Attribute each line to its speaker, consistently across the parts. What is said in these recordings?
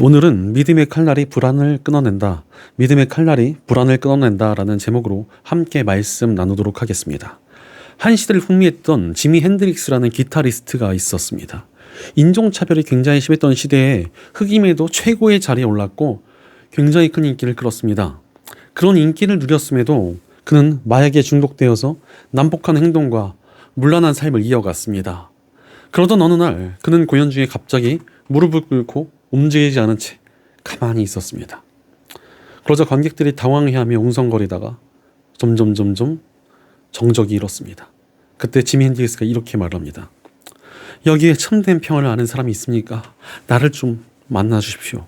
Speaker 1: 오늘은 믿음의 칼날이 불안을 끊어낸다. 믿음의 칼날이 불안을 끊어낸다 라는 제목으로 함께 말씀 나누도록 하겠습니다. 한 시대를 풍미했던 지미 핸드릭스라는 기타리스트가 있었습니다. 인종차별이 굉장히 심했던 시대에 흑임에도 최고의 자리에 올랐고 굉장히 큰 인기를 끌었습니다. 그런 인기를 누렸음에도 그는 마약에 중독되어서 난폭한 행동과 문란한 삶을 이어갔습니다. 그러던 어느 날 그는 공연 중에 갑자기 무릎을 꿇고 움직이지 않은 채 가만히 있었습니다. 그러자 관객들이 당황해하며 웅성거리다가 점점 정적이 일었습니다. 그때 지미 핸드릭스가 이렇게 말합니다. 여기에 참된 평화를 아는 사람이 있습니까? 나를 좀 만나주십시오.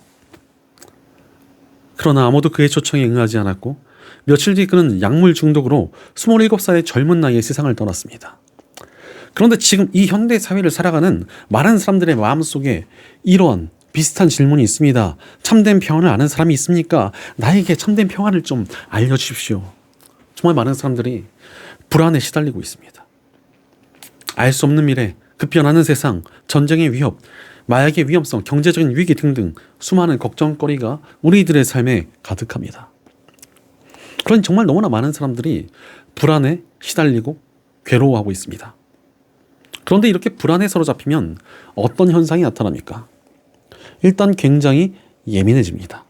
Speaker 1: 그러나 아무도 그의 초청에 응하지 않았고 며칠 뒤 그는 약물 중독으로 27살의 젊은 나이에 세상을 떠났습니다. 그런데 지금 이 현대 사회를 살아가는 많은 사람들의 마음속에 이러한 비슷한 질문이 있습니다. 참된 평화를 아는 사람이 있습니까? 나에게 참된 평화를 좀 알려주십시오. 정말 많은 사람들이 불안에 시달리고 있습니다. 알 수 없는 미래, 급변하는 세상, 전쟁의 위협, 마약의 위험성, 경제적인 위기 등등 수많은 걱정거리가 우리들의 삶에 가득합니다. 그런 정말 너무나 많은 사람들이 불안에 시달리고 괴로워하고 있습니다. 그런데 이렇게 불안에 사로잡히면 어떤 현상이 나타납니까? 일단 굉장히 예민해집니다.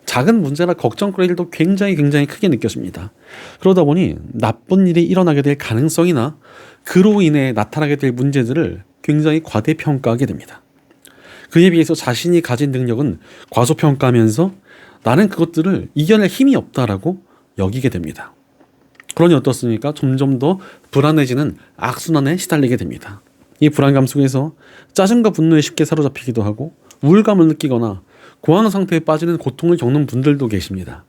Speaker 1: 작은 문제나 걱정거리들도 굉장히 크게 느껴집니다. 그러다 보니 나쁜 일이 일어나게 될 가능성이나 그로 인해 나타나게 될 문제들을 굉장히 과대평가하게 됩니다. 그에 비해서 자신이 가진 능력은 과소평가하면서 나는 그것들을 이겨낼 힘이 없다라고 여기게 됩니다. 그러니 어떻습니까? 점점 더 불안해지는 악순환에 시달리게 됩니다. 이 불안감 속에서 짜증과 분노에 쉽게 사로잡히기도 하고 우울감을 느끼거나 공황 상태에 빠지는 고통을 겪는 분들도 계십니다.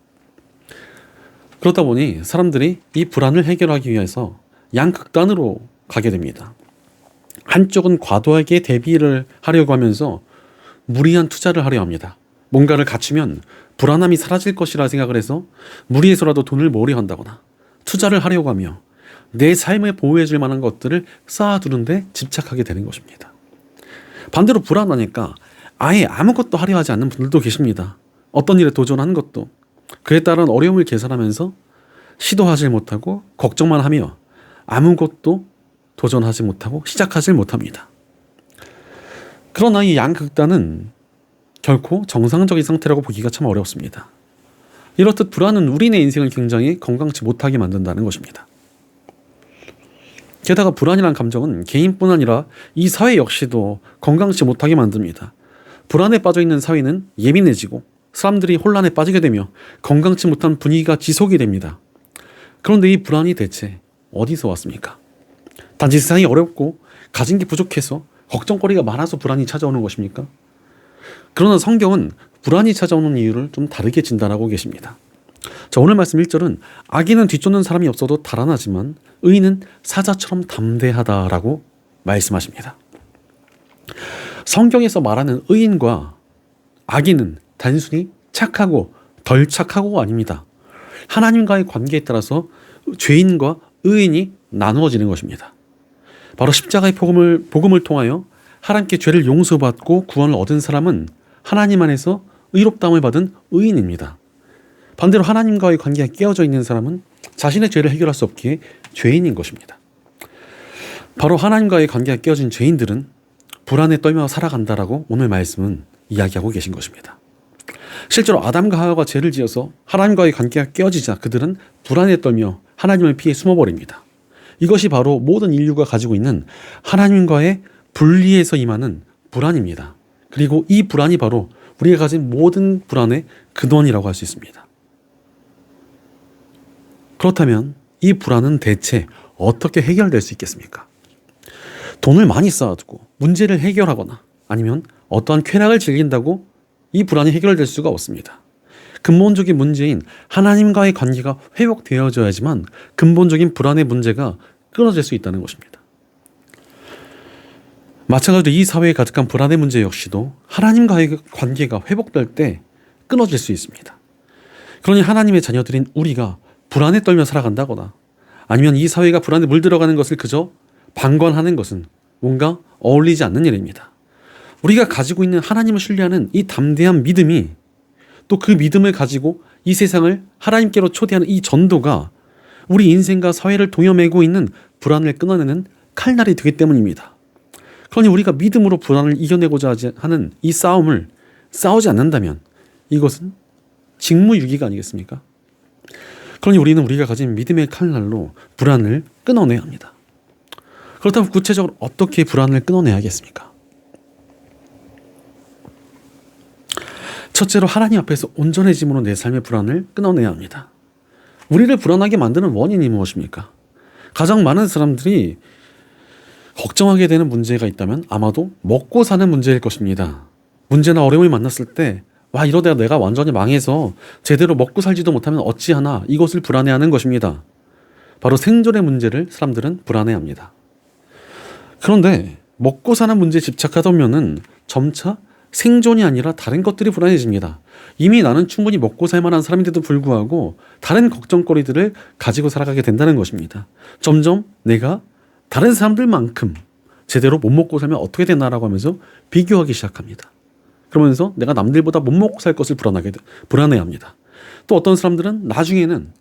Speaker 1: 그렇다 보니 사람들이 이 불안을 해결하기 위해서 양극단으로 가게 됩니다. 한쪽은 과도하게 대비를 하려고 하면서 무리한 투자를 하려 합니다. 뭔가를 갖추면 불안함이 사라질 것이라 생각을 해서 무리해서라도 돈을 모으려 한다거나 투자를 하려고 하며 내 삶을 보호해줄 만한 것들을 쌓아두는 데 집착하게 되는 것입니다. 반대로 불안하니까 아예 아무것도 하려 하지 않는 분들도 계십니다. 어떤 일에 도전하는 것도 그에 따른 어려움을 계산하면서 시도하지 못하고 걱정만 하며 아무것도 도전하지 못하고 시작하지 못합니다. 그러나 이 양극단은 결코 정상적인 상태라고 보기가 참 어렵습니다. 이렇듯 불안은 우리네 인생을 굉장히 건강치 못하게 만든다는 것입니다. 게다가 불안이란 감정은 개인뿐 아니라 이 사회 역시도 건강치 못하게 만듭니다. 불안에 빠져있는 사회는 예민해지고 사람들이 혼란에 빠지게 되며 건강치 못한 분위기가 지속이 됩니다. 그런데 이 불안이 대체 어디서 왔습니까? 단지 세상이 어렵고 가진 게 부족해서 걱정거리가 많아서 불안이 찾아오는 것입니까? 그러나 성경은 불안이 찾아오는 이유를 좀 다르게 진단하고 계십니다. 자, 오늘 말씀 1절은 악인은 뒤쫓는 사람이 없어도 달아나지만 의인은 사자처럼 담대하다라고 말씀하십니다. 성경에서 말하는 의인과 악인은 단순히 착하고 덜 착하고가 아닙니다. 하나님과의 관계에 따라서 죄인과 의인이 나누어지는 것입니다. 바로 십자가의 복음을 통하여 하나님께 죄를 용서받고 구원을 얻은 사람은 하나님 안에서 의롭다함을 받은 의인입니다. 반대로 하나님과의 관계가 깨어져 있는 사람은 자신의 죄를 해결할 수 없기에 죄인인 것입니다. 바로 하나님과의 관계가 깨어진 죄인들은 불안에 떨며 살아간다라고 오늘 말씀은 이야기하고 계신 것입니다. 실제로 아담과 하와가 죄를 지어서 하나님과의 관계가 깨어지자 그들은 불안에 떨며 하나님을 피해 숨어버립니다. 이것이 바로 모든 인류가 가지고 있는 하나님과의 분리에서 임하는 불안입니다. 그리고 이 불안이 바로 우리가 가진 모든 불안의 근원이라고 할 수 있습니다. 그렇다면 이 불안은 대체 어떻게 해결될 수 있겠습니까? 돈을 많이 쌓아두고 문제를 해결하거나 아니면 어떠한 쾌락을 즐긴다고 이 불안이 해결될 수가 없습니다. 근본적인 문제인 하나님과의 관계가 회복되어져야지만 근본적인 불안의 문제가 끊어질 수 있다는 것입니다. 마찬가지로 이 사회에 가득한 불안의 문제 역시도 하나님과의 관계가 회복될 때 끊어질 수 있습니다. 그러니 하나님의 자녀들인 우리가 불안에 떨며 살아간다거나 아니면 이 사회가 불안에 물들어가는 것을 그저 방관하는 것은 뭔가 어울리지 않는 일입니다. 우리가 가지고 있는 하나님을 신뢰하는 이 담대한 믿음이 또 그 믿음을 가지고 이 세상을 하나님께로 초대하는 이 전도가 우리 인생과 사회를 동여매고 있는 불안을 끊어내는 칼날이 되기 때문입니다. 그러니 우리가 믿음으로 불안을 이겨내고자 하는 이 싸움을 싸우지 않는다면 이것은 직무유기가 아니겠습니까? 그러니 우리는 우리가 가진 믿음의 칼날로 불안을 끊어내야 합니다. 그렇다면 구체적으로 어떻게 불안을 끊어내야겠습니까? 첫째로 하나님 앞에서 온전해짐으로 내 삶의 불안을 끊어내야 합니다. 우리를 불안하게 만드는 원인이 무엇입니까? 가장 많은 사람들이 걱정하게 되는 문제가 있다면 아마도 먹고 사는 문제일 것입니다. 문제나 어려움을 만났을 때 이러다가 내가 완전히 망해서 제대로 먹고 살지도 못하면 어찌하나 이것을 불안해하는 것입니다. 바로 생존의 문제를 사람들은 불안해합니다. 그런데 먹고 사는 문제에 집착하다 보면은 점차 생존이 아니라 다른 것들이 불안해집니다. 이미 나는 충분히 먹고 살 만한 사람인데도 불구하고 다른 걱정거리들을 가지고 살아가게 된다는 것입니다. 점점 내가 다른 사람들만큼 제대로 못 먹고 살면 어떻게 되나라고 하면서 비교하기 시작합니다. 그러면서 내가 남들보다 못 먹고 살 것을 불안해합니다. 또 어떤 사람들은 나중에는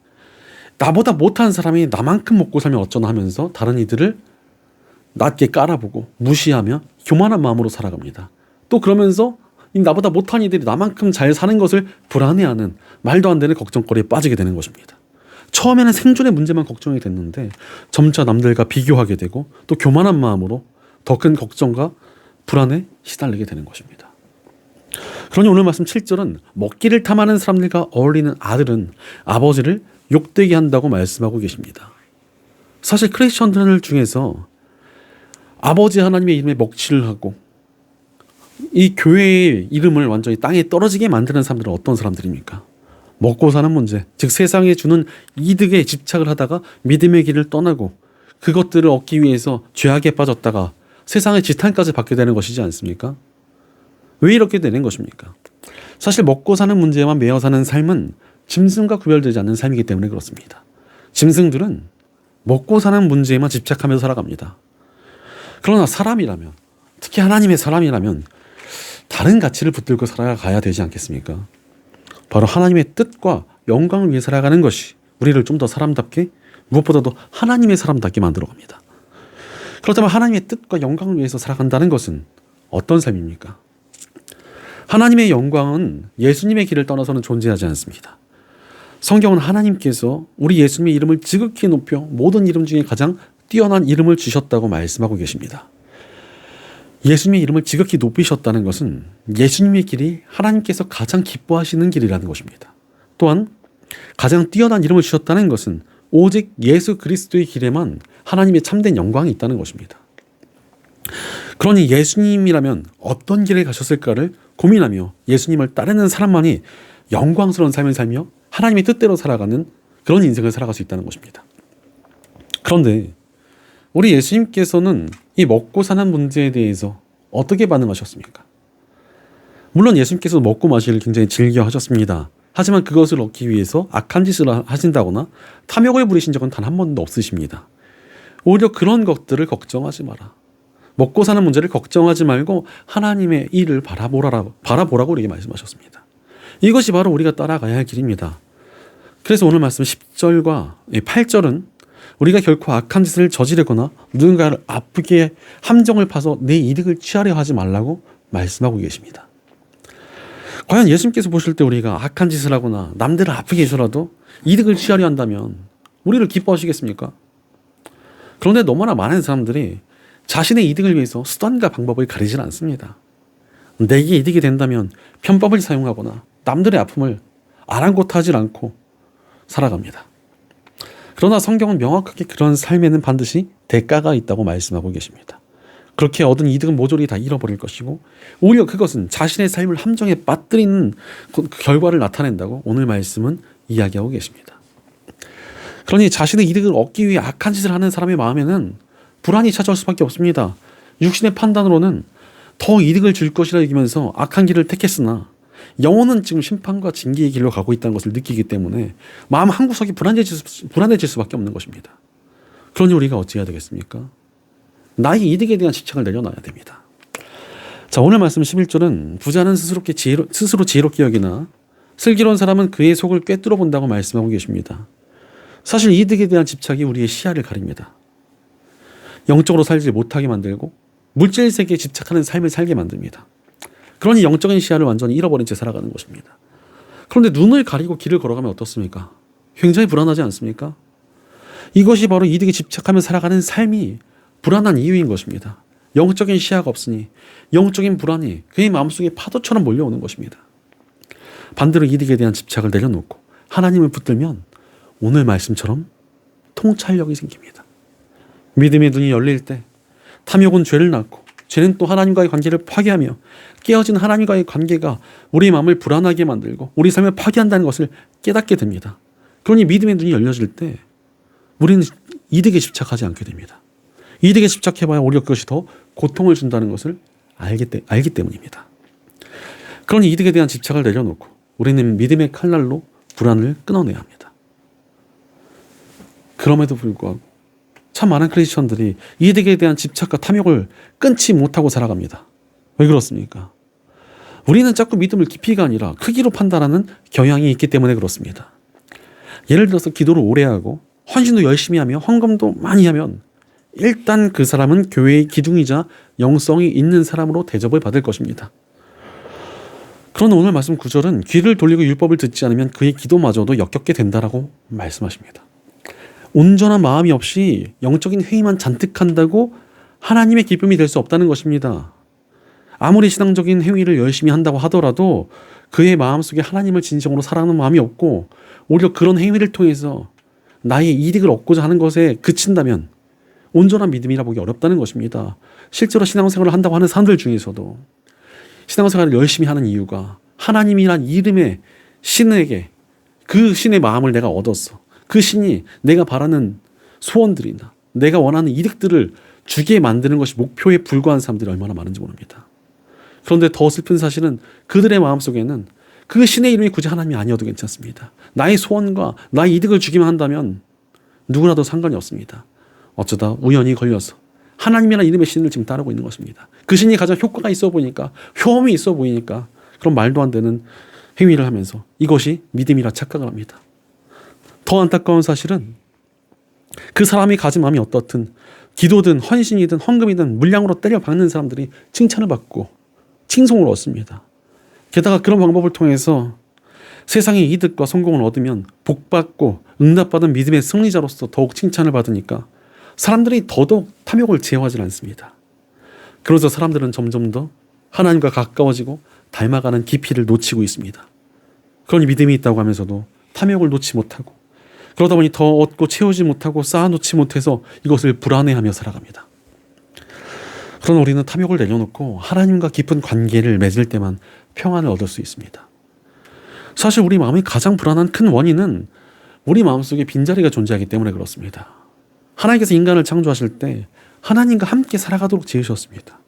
Speaker 1: 나보다 못한 사람이 나만큼 먹고 살면 어쩌나 하면서 다른 이들을 낮게 깔아보고 무시하며 교만한 마음으로 살아갑니다. 또 그러면서 나보다 못한 이들이 나만큼 잘 사는 것을 불안해하는 말도 안 되는 걱정거리에 빠지게 되는 것입니다. 처음에는 생존의 문제만 걱정이 됐는데 점차 남들과 비교하게 되고 또 교만한 마음으로 더 큰 걱정과 불안에 시달리게 되는 것입니다. 그러니 오늘 말씀 7절은 먹기를 탐하는 사람들과 어울리는 아들은 아버지를 욕되게 한다고 말씀하고 계십니다. 사실 크리스천들 중에서 아버지 하나님의 이름에 먹칠을 하고 이 교회의 이름을 완전히 땅에 떨어지게 만드는 사람들은 어떤 사람들입니까? 먹고 사는 문제, 즉 세상에 주는 이득에 집착을 하다가 믿음의 길을 떠나고 그것들을 얻기 위해서 죄악에 빠졌다가 세상의 지탄까지 받게 되는 것이지 않습니까? 왜 이렇게 되는 것입니까? 사실 먹고 사는 문제에만 매여 사는 삶은 짐승과 구별되지 않는 삶이기 때문에 그렇습니다. 짐승들은 먹고 사는 문제에만 집착하면서 살아갑니다. 그러나 사람이라면, 특히 하나님의 사람이라면 다른 가치를 붙들고 살아가야 되지 않겠습니까? 바로 하나님의 뜻과 영광을 위해 살아가는 것이 우리를 좀 더 사람답게, 무엇보다도 하나님의 사람답게 만들어갑니다. 그렇다면 하나님의 뜻과 영광을 위해서 살아간다는 것은 어떤 삶입니까? 하나님의 영광은 예수님의 길을 떠나서는 존재하지 않습니다. 성경은 하나님께서 우리 예수님의 이름을 지극히 높여 모든 이름 중에 가장 뛰어난 이름을 주셨다고 말씀하고 계십니다. 예수님의 이름을 지극히 높이셨다는 것은 예수님의 길이 하나님께서 가장 기뻐하시는 길이라는 것입니다. 또한 가장 뛰어난 이름을 주셨다는 것은 오직 예수 그리스도의 길에만 하나님의 참된 영광이 있다는 것입니다. 그러니 예수님이라면 어떤 길을 가셨을까를 고민하며 예수님을 따르는 사람만이 영광스러운 삶을 살며 하나님의 뜻대로 살아가는 그런 인생을 살아갈 수 있다는 것입니다. 그런데 우리 예수님께서는 이 먹고 사는 문제에 대해서 어떻게 반응하셨습니까? 물론 예수님께서 먹고 마시기를 굉장히 즐겨 하셨습니다. 하지만 그것을 얻기 위해서 악한 짓을 하신다거나 탐욕을 부리신 적은 단 한 번도 없으십니다. 오히려 그런 것들을 걱정하지 마라. 먹고 사는 문제를 걱정하지 말고 하나님의 일을 바라보라고 우리에게 말씀하셨습니다. 이것이 바로 우리가 따라가야 할 길입니다. 그래서 오늘 말씀 10절과 8절은 우리가 결코 악한 짓을 저지르거나 누군가를 아프게 함정을 파서 내 이득을 취하려 하지 말라고 말씀하고 계십니다. 과연 예수님께서 보실 때 우리가 악한 짓을 하거나 남들을 아프게 해서라도 이득을 취하려 한다면 우리를 기뻐하시겠습니까? 그런데 너무나 많은 사람들이 자신의 이득을 위해서 수단과 방법을 가리질 않습니다. 내게 이득이 된다면 편법을 사용하거나 남들의 아픔을 아랑곳하지 않고 살아갑니다. 그러나 성경은 명확하게 그런 삶에는 반드시 대가가 있다고 말씀하고 계십니다. 그렇게 얻은 이득은 모조리 다 잃어버릴 것이고 오히려 그것은 자신의 삶을 함정에 빠뜨리는 그 결과를 나타낸다고 오늘 말씀은 이야기하고 계십니다. 그러니 자신의 이득을 얻기 위해 악한 짓을 하는 사람의 마음에는 불안이 찾아올 수밖에 없습니다. 육신의 판단으로는 더 이득을 줄 것이라 여기면서 악한 길을 택했으나 영혼은 지금 심판과 징계의 길로 가고 있다는 것을 느끼기 때문에 마음 한구석이 불안해질 수밖에 없는 것입니다. 그러니 우리가 어찌 해야 되겠습니까? 나의 이득에 대한 집착을 내려놔야 됩니다. 자, 오늘 말씀 11절은 부자는 스스로 지혜롭게 여기나 슬기로운 사람은 그의 속을 꿰뚫어 본다고 말씀하고 계십니다. 사실 이득에 대한 집착이 우리의 시야를 가립니다. 영적으로 살지 못하게 만들고 물질 세계에 집착하는 삶을 살게 만듭니다. 그러니 영적인 시야를 완전히 잃어버린 채 살아가는 것입니다. 그런데 눈을 가리고 길을 걸어가면 어떻습니까? 굉장히 불안하지 않습니까? 이것이 바로 이득에 집착하며 살아가는 삶이 불안한 이유인 것입니다. 영적인 시야가 없으니 영적인 불안이 그의 마음속에 파도처럼 몰려오는 것입니다. 반대로 이득에 대한 집착을 내려놓고 하나님을 붙들면 오늘 말씀처럼 통찰력이 생깁니다. 믿음의 눈이 열릴 때 탐욕은 죄를 낳고 죄는 또 하나님과의 관계를 파괴하며 깨어진 하나님과의 관계가 우리 마음을 불안하게 만들고 우리 삶을 파괴한다는 것을 깨닫게 됩니다. 그러니 믿음의 눈이 열려질 때 우리는 이득에 집착하지 않게 됩니다. 이득에 집착해봐야 오히려 그것이 더 고통을 준다는 것을 알기 때문입니다. 그러니 이득에 대한 집착을 내려놓고 우리는 믿음의 칼날로 불안을 끊어내야 합니다. 그럼에도 불구하고 참 많은 크리스천들이 이득에 대한 집착과 탐욕을 끊지 못하고 살아갑니다. 왜 그렇습니까? 우리는 자꾸 믿음을 깊이가 아니라 크기로 판단하는 경향이 있기 때문에 그렇습니다. 예를 들어서 기도를 오래 하고 헌신도 열심히 하며 헌금도 많이 하면 일단 그 사람은 교회의 기둥이자 영성이 있는 사람으로 대접을 받을 것입니다. 그러나 오늘 말씀 9절은 귀를 돌리고 율법을 듣지 않으면 그의 기도마저도 역겹게 된다라고 말씀하십니다. 온전한 마음이 없이 영적인 행위만 잔뜩 한다고 하나님의 기쁨이 될 수 없다는 것입니다. 아무리 신앙적인 행위를 열심히 한다고 하더라도 그의 마음속에 하나님을 진정으로 사랑하는 마음이 없고 오히려 그런 행위를 통해서 나의 이득을 얻고자 하는 것에 그친다면 온전한 믿음이라 보기 어렵다는 것입니다. 실제로 신앙생활을 한다고 하는 사람들 중에서도 신앙생활을 열심히 하는 이유가 하나님이란 이름의 신에게 그 신의 마음을 내가 얻었어. 그 신이 내가 바라는 소원들이나 내가 원하는 이득들을 주게 만드는 것이 목표에 불과한 사람들이 얼마나 많은지 모릅니다. 그런데 더 슬픈 사실은 그들의 마음속에는 그 신의 이름이 굳이 하나님이 아니어도 괜찮습니다. 나의 소원과 나의 이득을 주기만 한다면 누구라도 상관이 없습니다. 어쩌다 우연히 걸려서 하나님이라는 이름의 신을 지금 따르고 있는 것입니다. 그 신이 가장 효과가 있어 보이니까 효험이 있어 보이니까 그런 말도 안 되는 행위를 하면서 이것이 믿음이라 착각을 합니다. 더 안타까운 사실은 그 사람이 가진 마음이 어떻든 기도든 헌신이든 헌금이든 물량으로 때려 박는 사람들이 칭찬을 받고 칭송을 얻습니다. 게다가 그런 방법을 통해서 세상의 이득과 성공을 얻으면 복받고 응답받은 믿음의 승리자로서 더욱 칭찬을 받으니까 사람들이 더더욱 탐욕을 제어하지 않습니다. 그러자 사람들은 점점 더 하나님과 가까워지고 닮아가는 깊이를 놓치고 있습니다. 그러니 믿음이 있다고 하면서도 탐욕을 놓지 못하고 그러다 보니 더 얻고 채우지 못하고 쌓아놓지 못해서 이것을 불안해하며 살아갑니다. 그러나 우리는 탐욕을 내려놓고 하나님과 깊은 관계를 맺을 때만 평안을 얻을 수 있습니다. 사실 우리 마음이 가장 불안한 큰 원인은 우리 마음속에 빈자리가 존재하기 때문에 그렇습니다. 하나님께서 인간을 창조하실 때 하나님과 함께 살아가도록 지으셨습니다.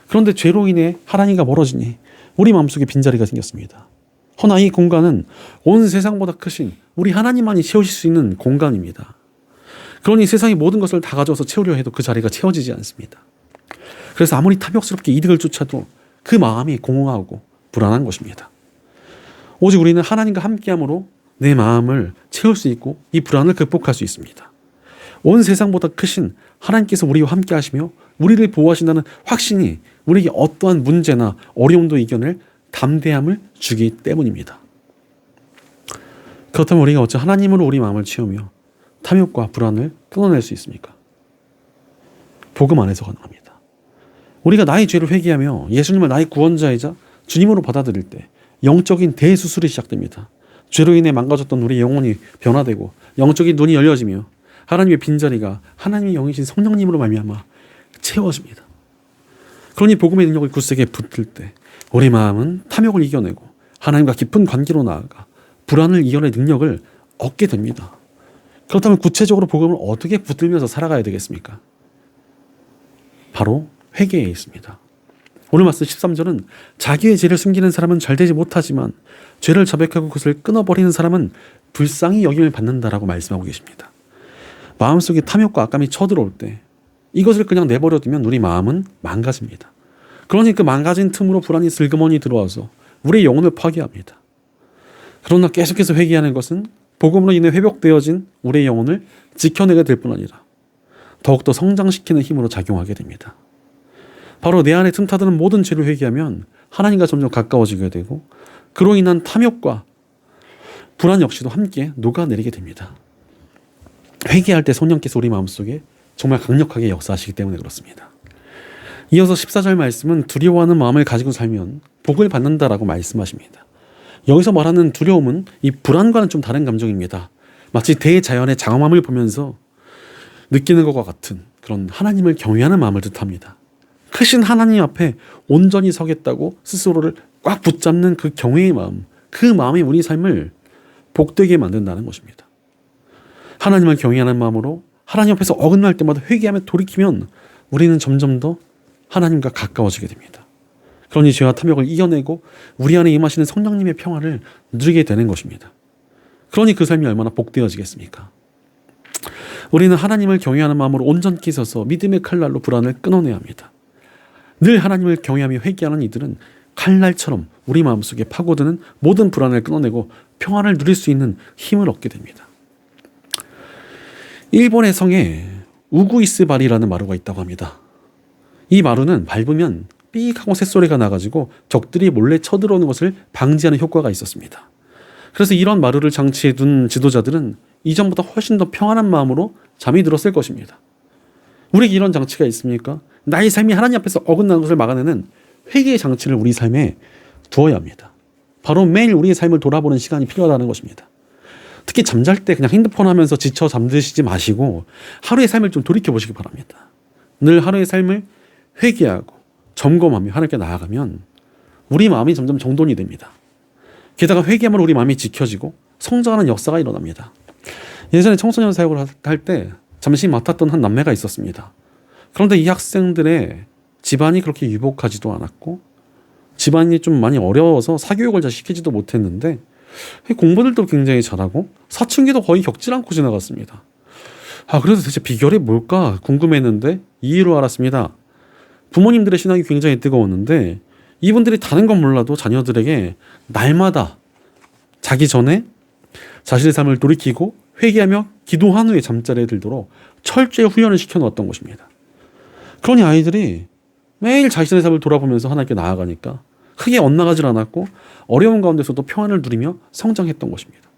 Speaker 1: 그런데 죄로 인해 하나님과 멀어지니 우리 마음속에 빈자리가 생겼습니다. 허나 이 공간은 온 세상보다 크신 우리 하나님만이 채우실 수 있는 공간입니다. 그러니 세상의 모든 것을 다 가져와서 채우려 해도 그 자리가 채워지지 않습니다. 그래서 아무리 탐욕스럽게 이득을 쫓아도 그 마음이 공허하고 불안한 것입니다. 오직 우리는 하나님과 함께함으로 내 마음을 채울 수 있고 이 불안을 극복할 수 있습니다. 온 세상보다 크신 하나님께서 우리와 함께 하시며 우리를 보호하신다는 확신이 우리에게 어떠한 문제나 어려움도 이겨낼 담대함을 주기 때문입니다. 그렇다면 우리가 어찌 하나님으로 우리 마음을 채우며 탐욕과 불안을 끊어낼 수 있습니까? 복음 안에서 가능합니다. 우리가 나의 죄를 회개하며 예수님을 나의 구원자이자 주님으로 받아들일 때 영적인 대수술이 시작됩니다. 죄로 인해 망가졌던 우리 영혼이 변화되고 영적인 눈이 열려지며 하나님의 빈자리가 하나님의 영이신 성령님으로 말미암아 채워집니다. 그러니 복음의 능력을 굳세게 붙들 때 우리 마음은 탐욕을 이겨내고 하나님과 깊은 관계로 나아가 불안을 이겨낼 능력을 얻게 됩니다. 그렇다면 구체적으로 복음을 어떻게 붙들면서 살아가야 되겠습니까? 바로 회개에 있습니다. 오늘 말씀 13절은 자기의 죄를 숨기는 사람은 잘되지 못하지만 죄를 자백하고 그것을 끊어버리는 사람은 불쌍히 여김을 받는다라고 말씀하고 계십니다. 마음속에 탐욕과 악감이 쳐들어올 때 이것을 그냥 내버려두면 우리 마음은 망가집니다. 그러니 그 망가진 틈으로 불안이 슬그머니 들어와서 우리의 영혼을 파괴합니다. 그러나 계속해서 회개하는 것은 복음으로 인해 회복되어진 우리의 영혼을 지켜내게 될 뿐 아니라 더욱더 성장시키는 힘으로 작용하게 됩니다. 바로 내 안에 틈타드는 모든 죄를 회개하면 하나님과 점점 가까워지게 되고 그로 인한 탐욕과 불안 역시도 함께 녹아내리게 됩니다. 회개할 때 성령께서 우리 마음속에 정말 강력하게 역사하시기 때문에 그렇습니다. 이어서 14절 말씀은 두려워하는 마음을 가지고 살면 복을 받는다라고 말씀하십니다. 여기서 말하는 두려움은 이 불안과는 좀 다른 감정입니다. 마치 대자연의 장엄함을 보면서 느끼는 것과 같은 그런 하나님을 경외하는 마음을 뜻합니다. 크신 하나님 앞에 온전히 서겠다고 스스로를 꽉 붙잡는 그 경외의 마음, 그 마음이 우리 삶을 복되게 만든다는 것입니다. 하나님을 경외하는 마음으로 하나님 앞에서 어긋날 때마다 회개하며 돌이키면 우리는 점점 더 하나님과 가까워지게 됩니다. 그러니 죄와 탐욕을 이겨내고 우리 안에 임하시는 성령님의 평화를 누리게 되는 것입니다. 그러니 그 삶이 얼마나 복되어지겠습니까? 우리는 하나님을 경외하는 마음으로 온전히 서서 믿음의 칼날로 불안을 끊어내야 합니다. 늘 하나님을 경외하며 회개하는 이들은 칼날처럼 우리 마음속에 파고드는 모든 불안을 끊어내고 평안을 누릴 수 있는 힘을 얻게 됩니다. 일본의 성에 우구이스바리라는 마루가 있다고 합니다. 이 마루는 밟으면 삑 하고 새소리가 나가지고 적들이 몰래 쳐들어오는 것을 방지하는 효과가 있었습니다. 그래서 이런 마루를 장치해 둔 지도자들은 이전보다 훨씬 더 평안한 마음으로 잠이 들었을 것입니다. 우리에게 이런 장치가 있습니까? 나의 삶이 하나님 앞에서 어긋나는 것을 막아내는 회개의 장치를 우리 삶에 두어야 합니다. 바로 매일 우리의 삶을 돌아보는 시간이 필요하다는 것입니다. 특히 잠잘 때 그냥 핸드폰 하면서 지쳐 잠드시지 마시고 하루의 삶을 좀 돌이켜보시기 바랍니다. 늘 하루의 삶을 회개하고 점검하며 하나님께 나아가면 우리 마음이 점점 정돈이 됩니다. 게다가 회개하면 우리 마음이 지켜지고 성장하는 역사가 일어납니다. 예전에 청소년 사역을 할 때 잠시 맡았던 한 남매가 있었습니다. 그런데 이 학생들의 집안이 그렇게 유복하지도 않았고 집안이 좀 많이 어려워서 사교육을 잘 시키지도 못했는데 공부들도 굉장히 잘하고 사춘기도 거의 겪질 않고 지나갔습니다. 그래서 대체 비결이 뭘까 궁금했는데 이유로 알았습니다. 부모님들의 신앙이 굉장히 뜨거웠는데 이분들이 다른 건 몰라도 자녀들에게 날마다 자기 전에 자신의 삶을 돌이키고 회개하며 기도한 후에 잠자리에 들도록 철저히 훈련을 시켜놓았던 것입니다. 그러니 아이들이 매일 자신의 삶을 돌아보면서 하나님께 나아가니까 크게 엇나가질 않았고 어려운 가운데서도 평안을 누리며 성장했던 것입니다.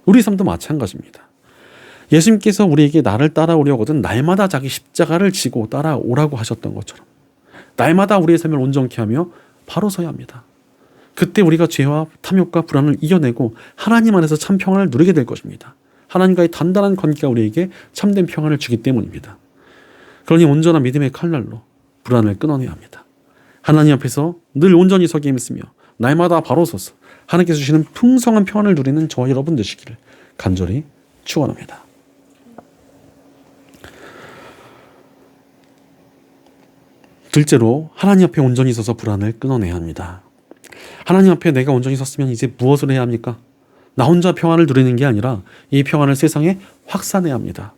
Speaker 1: 우리 삶도 마찬가지입니다. 예수님께서 우리에게 나를 따라오려거든 날마다 자기 십자가를 지고 따라오라고 하셨던 것처럼 날마다 우리의 삶을 온전케 하며 바로 서야 합니다. 그때 우리가 죄와 탐욕과 불안을 이겨내고 하나님 안에서 참 평안을 누리게 될 것입니다. 하나님과의 단단한 관계가 우리에게 참된 평안을 주기 때문입니다. 그러니 온전한 믿음의 칼날로 불안을 끊어내야 합니다. 하나님 앞에서 늘 온전히 서게 힘쓰며 날마다 바로 서서 하나님께서 주시는 풍성한 평안을 누리는 저와 여러분 되시기를 간절히 축원합니다. 둘째로 하나님 앞에 온전히 서서 불안을 끊어내야 합니다. 하나님 앞에 내가 온전히 섰으면 이제 무엇을 해야 합니까? 나 혼자 평안을 누리는 게 아니라 이 평안을 세상에 확산해야 합니다.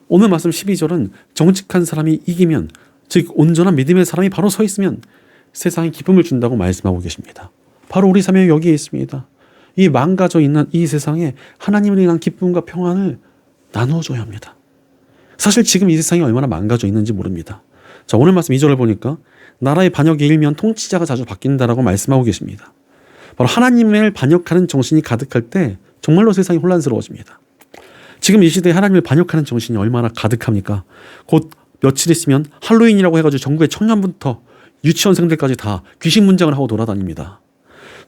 Speaker 1: 오늘 말씀 12절은 정직한 사람이 이기면, 즉 온전한 믿음의 사람이 바로 서 있으면 세상에 기쁨을 준다고 말씀하고 계십니다. 바로 우리 삶에 여기에 있습니다. 이 망가져 있는 이 세상에 하나님을 위한 기쁨과 평안을 나누어줘야 합니다. 사실 지금 이 세상이 얼마나 망가져 있는지 모릅니다. 자, 오늘 말씀 2절을 보니까 나라의 반역이 일면 통치자가 자주 바뀐다라고 말씀하고 계십니다. 바로 하나님을 반역하는 정신이 가득할 때 정말로 세상이 혼란스러워집니다. 지금 이 시대에 하나님을 반역하는 정신이 얼마나 가득합니까? 곧 며칠 있으면 할로윈이라고 해가지고 전국의 청년부터 유치원생들까지 다 귀신 문장을 하고 돌아다닙니다.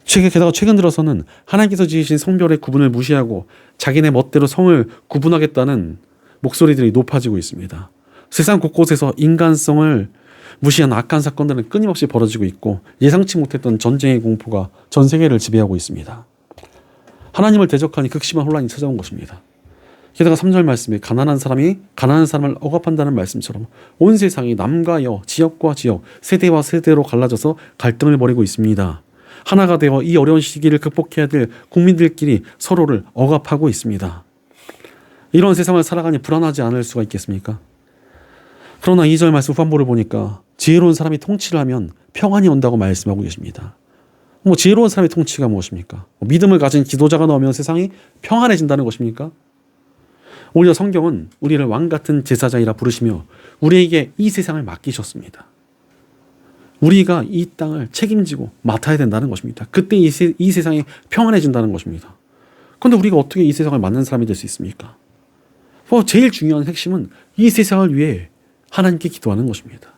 Speaker 1: 게다가 최근 들어서는 하나님께서 지으신 성별의 구분을 무시하고 자기네 멋대로 성을 구분하겠다는 목소리들이 높아지고 있습니다. 세상 곳곳에서 인간성을 무시한 악한 사건들은 끊임없이 벌어지고 있고 예상치 못했던 전쟁의 공포가 전 세계를 지배하고 있습니다. 하나님을 대적하니 극심한 혼란이 찾아온 것입니다. 게다가 3절 말씀에 가난한 사람이 가난한 사람을 억압한다는 말씀처럼 온 세상이 남과 여, 지역과 지역, 세대와 세대로 갈라져서 갈등을 벌이고 있습니다. 하나가 되어 이 어려운 시기를 극복해야 될 국민들끼리 서로를 억압하고 있습니다. 이런 세상을 살아가니 불안하지 않을 수가 있겠습니까? 그러나 2절 말씀 후반부를 보니까 지혜로운 사람이 통치를 하면 평안이 온다고 말씀하고 계십니다. 지혜로운 사람의 통치가 무엇입니까? 믿음을 가진 지도자가 나오면 세상이 평안해진다는 것입니까? 오히려 성경은 우리를 왕같은 제사장이라 부르시며 우리에게 이 세상을 맡기셨습니다. 우리가 이 땅을 책임지고 맡아야 된다는 것입니다. 그때 이 세상이 평안해진다는 것입니다. 그런데 우리가 어떻게 이 세상을 맡는 사람이 될 수 있습니까? 제일 중요한 핵심은 이 세상을 위해 하나님께 기도하는 것입니다.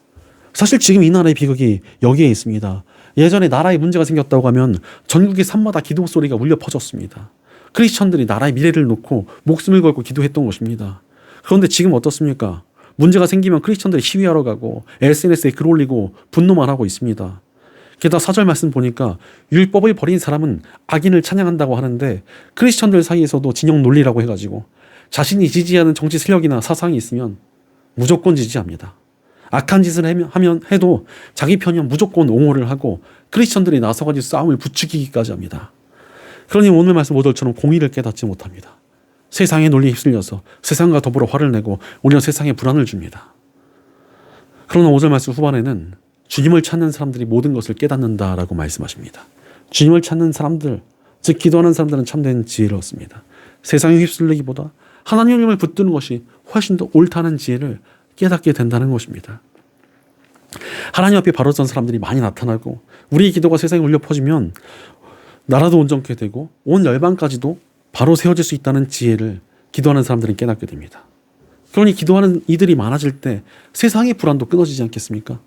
Speaker 1: 사실 지금 이 나라의 비극이 여기에 있습니다. 예전에 나라에 문제가 생겼다고 하면 전국의 산마다 기도 소리가 울려 퍼졌습니다. 크리스천들이 나라의 미래를 놓고 목숨을 걸고 기도했던 것입니다. 그런데 지금 어떻습니까? 문제가 생기면 크리스천들이 시위하러 가고 SNS에 글 올리고 분노만 하고 있습니다. 게다가 4절 말씀 보니까 율법을 버린 사람은 악인을 찬양한다고 하는데 크리스천들 사이에서도 진영 논리라고 해가지고 자신이 지지하는 정치 세력이나 사상이 있으면 무조건 지지합니다. 악한 짓을 해도 자기 편이면 무조건 옹호를 하고 크리스천들이 나서가지고 싸움을 부추기기까지 합니다. 그러니 오늘 말씀 5절처럼 공의를 깨닫지 못합니다. 세상의 논리에 휩쓸려서 세상과 더불어 화를 내고 오히려 세상에 불안을 줍니다. 그러나 5절 말씀 후반에는 주님을 찾는 사람들이 모든 것을 깨닫는다라고 말씀하십니다. 주님을 찾는 사람들, 즉 기도하는 사람들은 참된 지혜를 얻습니다. 세상에 휩쓸리기보다 하나님을 붙드는 것이 훨씬 더 옳다는 지혜를 깨닫게 된다는 것입니다. 하나님 앞에 바로 선 사람들이 많이 나타나고 우리의 기도가 세상에 울려 퍼지면 나라도 온전케 되고 온 열방까지도 바로 세워질 수 있다는 지혜를 기도하는 사람들은 깨닫게 됩니다. 그러니 기도하는 이들이 많아질 때 세상의 불안도 끊어지지 않겠습니까?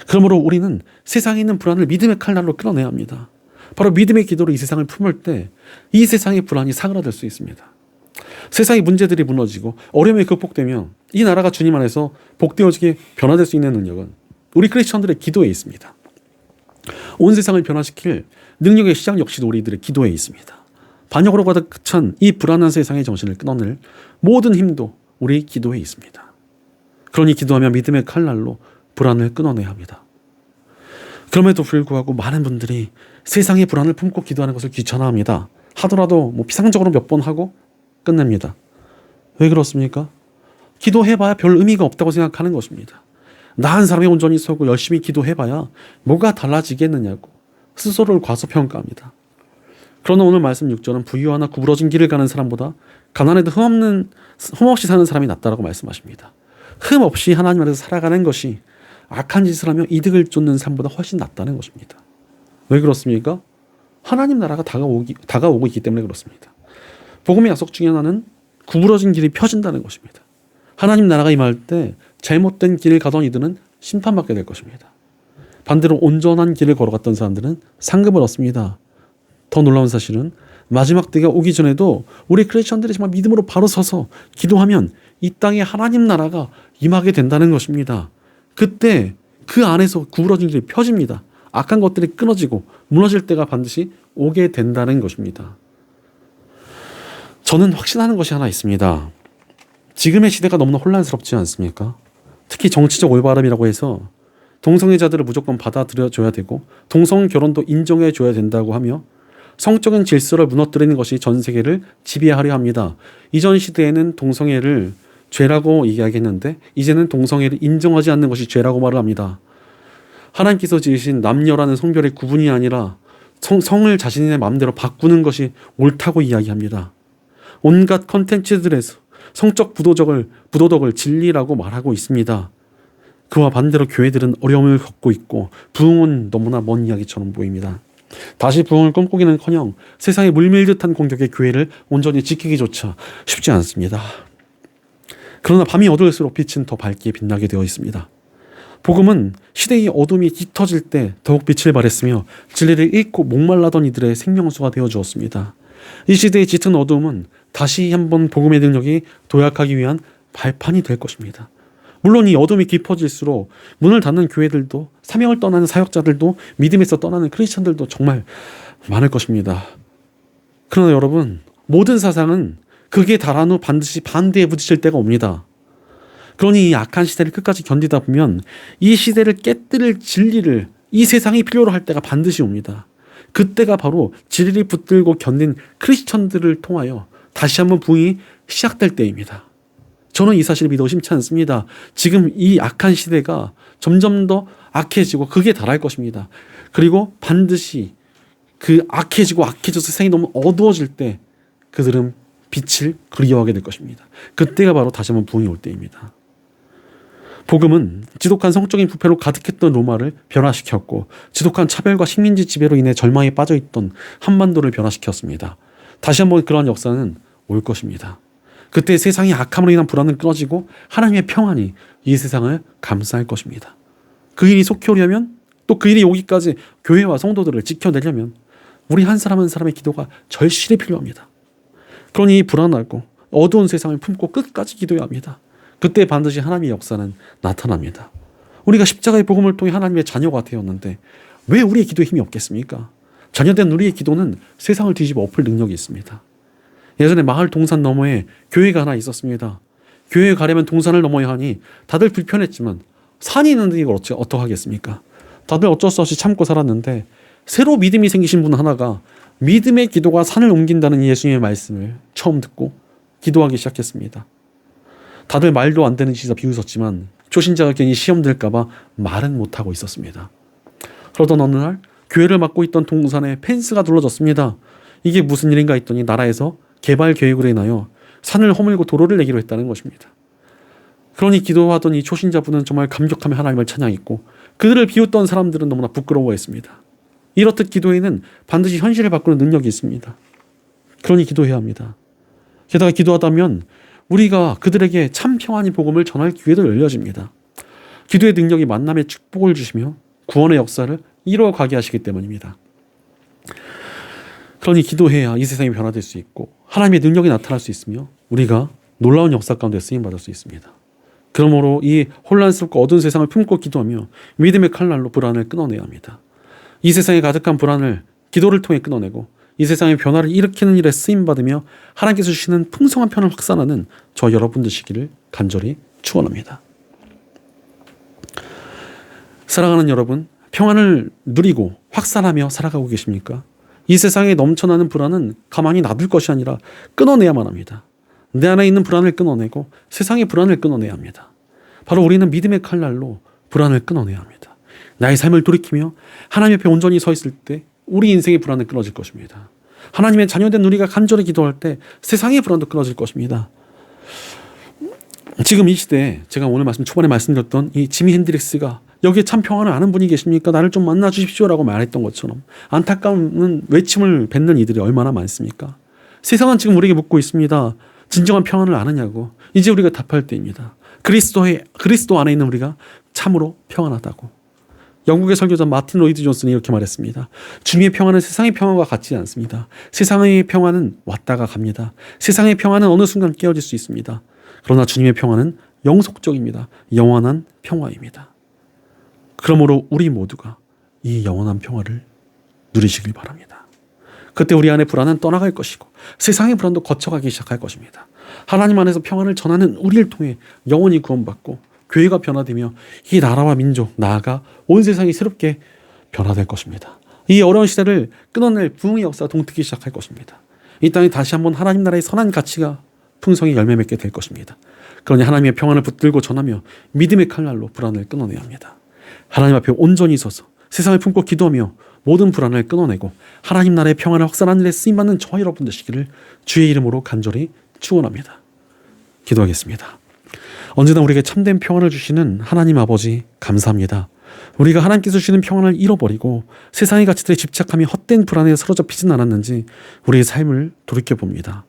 Speaker 1: 그러므로 우리는 세상에 있는 불안을 믿음의 칼날로 끌어내야 합니다. 바로 믿음의 기도로 이 세상을 품을 때 이 세상의 불안이 사그라들 수 있습니다. 세상의 문제들이 무너지고 어려움이 극복되면 이 나라가 주님 안에서 복되어지게 변화될 수 있는 능력은 우리 크리스천들의 기도에 있습니다. 온 세상을 변화시킬 능력의 시작 역시도 우리들의 기도에 있습니다. 반역으로 가득 찬 이 불안한 세상의 정신을 끊어낼 모든 힘도 우리 기도에 있습니다. 그러니 기도하며 믿음의 칼날로 불안을 끊어내야 합니다. 그럼에도 불구하고 많은 분들이 세상의 불안을 품고 기도하는 것을 귀찮아합니다. 하더라도 피상적으로 몇 번 하고 끝냅니다. 왜 그렇습니까? 기도해봐야 별 의미가 없다고 생각하는 것입니다. 나 한 사람이 온전히 서고 열심히 기도해봐야 뭐가 달라지겠느냐고 스스로를 과소평가합니다. 그러나 오늘 말씀 6절은 부유하나 구부러진 길을 가는 사람보다 가난해도 흠없이 사는 사람이 낫다라고 말씀하십니다. 흠없이 하나님 안에서 살아가는 것이 악한 짓을 하며 이득을 쫓는 삶보다 훨씬 낫다는 것입니다. 왜 그렇습니까? 하나님 나라가 다가오고 있기 때문에 그렇습니다. 복음의 약속 중에 하나는 구부러진 길이 펴진다는 것입니다. 하나님 나라가 임할 때 잘못된 길을 가던 이들은 심판받게 될 것입니다. 반대로 온전한 길을 걸어갔던 사람들은 상급을 얻습니다. 더 놀라운 사실은 마지막 때가 오기 전에도 우리 크리스천들이 정말 믿음으로 바로 서서 기도하면 이 땅에 하나님 나라가 임하게 된다는 것입니다. 그때 그 안에서 구부러진 길이 펴집니다. 악한 것들이 끊어지고 무너질 때가 반드시 오게 된다는 것입니다. 저는 확신하는 것이 하나 있습니다. 지금의 시대가 너무나 혼란스럽지 않습니까? 특히 정치적 올바름이라고 해서 동성애자들을 무조건 받아들여줘야 되고 동성 결혼도 인정해줘야 된다고 하며 성적인 질서를 무너뜨리는 것이 전 세계를 지배하려 합니다. 이전 시대에는 동성애를 죄라고 이야기했는데 이제는 동성애를 인정하지 않는 것이 죄라고 말을 합니다. 하나님께서 지으신 남녀라는 성별의 구분이 아니라 성을 자신의 마음대로 바꾸는 것이 옳다고 이야기합니다. 온갖 컨텐츠들에서 성적 부도덕을 진리라고 말하고 있습니다. 그와 반대로 교회들은 어려움을 겪고 있고 부흥은 너무나 먼 이야기처럼 보입니다. 다시 부흥을 꿈꾸기는커녕 세상의 물밀듯한 공격의 교회를 온전히 지키기조차 쉽지 않습니다. 그러나 밤이 어두울수록 빛은 더 밝게 빛나게 되어 있습니다. 복음은 시대의 어둠이 짙어질 때 더욱 빛을 발했으며 진리를 잃고 목말라던 이들의 생명수가 되어 주었습니다. 이 시대의 짙은 어둠은 다시 한번 복음의 능력이 도약하기 위한 발판이 될 것입니다. 물론 이 어둠이 깊어질수록 문을 닫는 교회들도 사명을 떠나는 사역자들도 믿음에서 떠나는 크리스천들도 정말 많을 것입니다. 그러나 여러분, 모든 사상은 극에 달한 후 반드시 반대에 부딪힐 때가 옵니다. 그러니 이 악한 시대를 끝까지 견디다 보면 이 시대를 깨뜨릴 진리를 이 세상이 필요로 할 때가 반드시 옵니다. 그때가 바로 진리를 붙들고 견딘 크리스천들을 통하여 다시 한번 부흥이 시작될 때입니다. 저는 이 사실을 믿어 의심치 않습니다. 지금 이 악한 시대가 점점 더 악해지고 극에 달할 것입니다. 그리고 반드시 그 악해져서 세상이 너무 어두워질 때 그들은 빛을 그리워하게 될 것입니다. 그때가 바로 다시 한번 부흥이 올 때입니다. 복음은 지독한 성적인 부패로 가득했던 로마를 변화시켰고 지독한 차별과 식민지 지배로 인해 절망에 빠져있던 한반도를 변화시켰습니다. 다시 한번 그러한 역사는 올 것입니다. 그때 세상의 악함으로 인한 불안은 끊어지고 하나님의 평안이 이 세상을 감싸할 것입니다. 그 일이 속히 오려면, 또 그 일이 오기까지 교회와 성도들을 지켜내려면 우리 한 사람 한 사람의 기도가 절실히 필요합니다. 그러니 이 불안하고 어두운 세상을 품고 끝까지 기도해야 합니다. 그때 반드시 하나님의 역사는 나타납니다. 우리가 십자가의 복음을 통해 하나님의 자녀가 되었는데 왜 우리의 기도에 힘이 없겠습니까? 자녀된 우리의 기도는 세상을 뒤집어 엎을 능력이 있습니다. 예전에 마을 동산 너머에 교회가 하나 있었습니다. 교회에 가려면 동산을 넘어야 하니 다들 불편했지만 산이 있는데 이걸 어떡하겠습니까? 다들 어쩔 수 없이 참고 살았는데 새로 믿음이 생기신 분 하나가 믿음의 기도가 산을 옮긴다는 예수님의 말씀을 처음 듣고 기도하기 시작했습니다. 다들 말도 안 되는 짓에 비웃었지만 초신자가 괜히 시험 들까 봐 말은 못하고 있었습니다. 그러던 어느 날 교회를 맡고 있던 동산에 펜스가 둘러졌습니다. 이게 무슨 일인가 했더니 나라에서 개발 계획으로 인하여 산을 허물고 도로를 내기로 했다는 것입니다. 그러니 기도하던 이 초신자분은 정말 감격하며 하나님을 찬양했고 그들을 비웃던 사람들은 너무나 부끄러워했습니다. 이렇듯 기도에는 반드시 현실을 바꾸는 능력이 있습니다. 그러니 기도해야 합니다. 게다가 기도하다면 우리가 그들에게 참 평안의 복음을 전할 기회도 열려집니다. 기도의 능력이 만남의 축복을 주시며 구원의 역사를 이루어가게 하시기 때문입니다. 그러니 기도해야 이 세상이 변화될 수 있고 하나님의 능력이 나타날 수 있으며 우리가 놀라운 역사 가운데 쓰임받을 수 있습니다. 그러므로 이 혼란스럽고 어두운 세상을 품고 기도하며 믿음의 칼날로 불안을 끊어내야 합니다. 이 세상에 가득한 불안을 기도를 통해 끊어내고 이 세상의 변화를 일으키는 일에 쓰임받으며 하나님께서 주시는 풍성한 편을 확산하는 저 여러분 되시기를 간절히 축원합니다. 사랑하는 여러분, 평안을 누리고 확산하며 살아가고 계십니까? 이 세상에 넘쳐나는 불안은 가만히 놔둘 것이 아니라 끊어내야만 합니다. 내 안에 있는 불안을 끊어내고 세상의 불안을 끊어내야 합니다. 바로 우리는 믿음의 칼날로 불안을 끊어내야 합니다. 나의 삶을 돌이키며 하나님 옆에 온전히 서 있을 때 우리 인생의 불안은 끊어질 것입니다. 하나님의 자녀된 우리가 간절히 기도할 때 세상의 불안도 끊어질 것입니다. 지금 이 시대에 제가 오늘 초반에 말씀드렸던 이 지미 핸드릭스가 여기에 참 평안을 아는 분이 계십니까? 나를 좀 만나 주십시오라고 말했던 것처럼 안타까운 외침을 뱉는 이들이 얼마나 많습니까? 세상은 지금 우리에게 묻고 있습니다. 진정한 평안을 아느냐고. 이제 우리가 답할 때입니다. 그리스도 안에 있는 우리가 참으로 평안하다고. 영국의 설교자 마틴 로이드 존슨이 이렇게 말했습니다. 주님의 평안은 세상의 평안과 같지 않습니다. 세상의 평안은 왔다가 갑니다. 세상의 평안은 어느 순간 깨어질 수 있습니다. 그러나 주님의 평안은 영속적입니다. 영원한 평화입니다. 그러므로 우리 모두가 이 영원한 평화를 누리시길 바랍니다. 그때 우리 안에 불안은 떠나갈 것이고 세상의 불안도 거쳐가기 시작할 것입니다. 하나님 안에서 평안을 전하는 우리를 통해 영원히 구원받고 교회가 변화되며 이 나라와 민족, 나아가 온 세상이 새롭게 변화될 것입니다. 이 어려운 시대를 끊어낼 부흥의 역사가 동트기 시작할 것입니다. 이 땅에 다시 한번 하나님 나라의 선한 가치가 풍성히 열매 맺게 될 것입니다. 그러니 하나님의 평안을 붙들고 전하며 믿음의 칼날로 불안을 끊어내야 합니다. 하나님 앞에 온전히 서서 세상을 품고 기도하며 모든 불안을 끊어내고 하나님 나라의 평안을 확산하는 일에 쓰임받는 저와 여러분 되시기를 주의 이름으로 간절히 축원합니다. 기도하겠습니다. 언제나 우리에게 참된 평안을 주시는 하나님 아버지 감사합니다. 우리가 하나님께서 주시는 평안을 잃어버리고 세상의 가치들에 집착하며 헛된 불안에 사로잡히진 않았는지 우리의 삶을 돌이켜봅니다.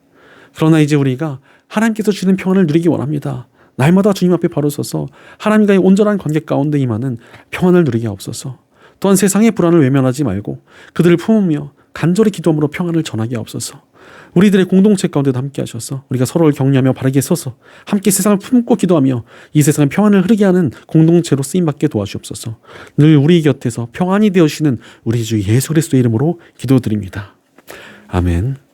Speaker 1: 그러나 이제 우리가 하나님께서 주시는 평안을 누리기 원합니다. 날마다 주님 앞에 바로 서서 하나님과의 온전한 관계 가운데 임하는 평안을 누리게 하옵소서. 또한 세상의 불안을 외면하지 말고 그들을 품으며 간절히 기도함으로 평안을 전하게 하옵소서. 우리들의 공동체 가운데도 함께 하셔서 우리가 서로를 격려하며 바르게 서서 함께 세상을 품고 기도하며 이 세상의 평안을 흐르게 하는 공동체로 쓰임받게 도와주옵소서. 늘 우리 곁에서 평안이 되어주시는 우리 주 예수 그리스도의 이름으로 기도드립니다. 아멘.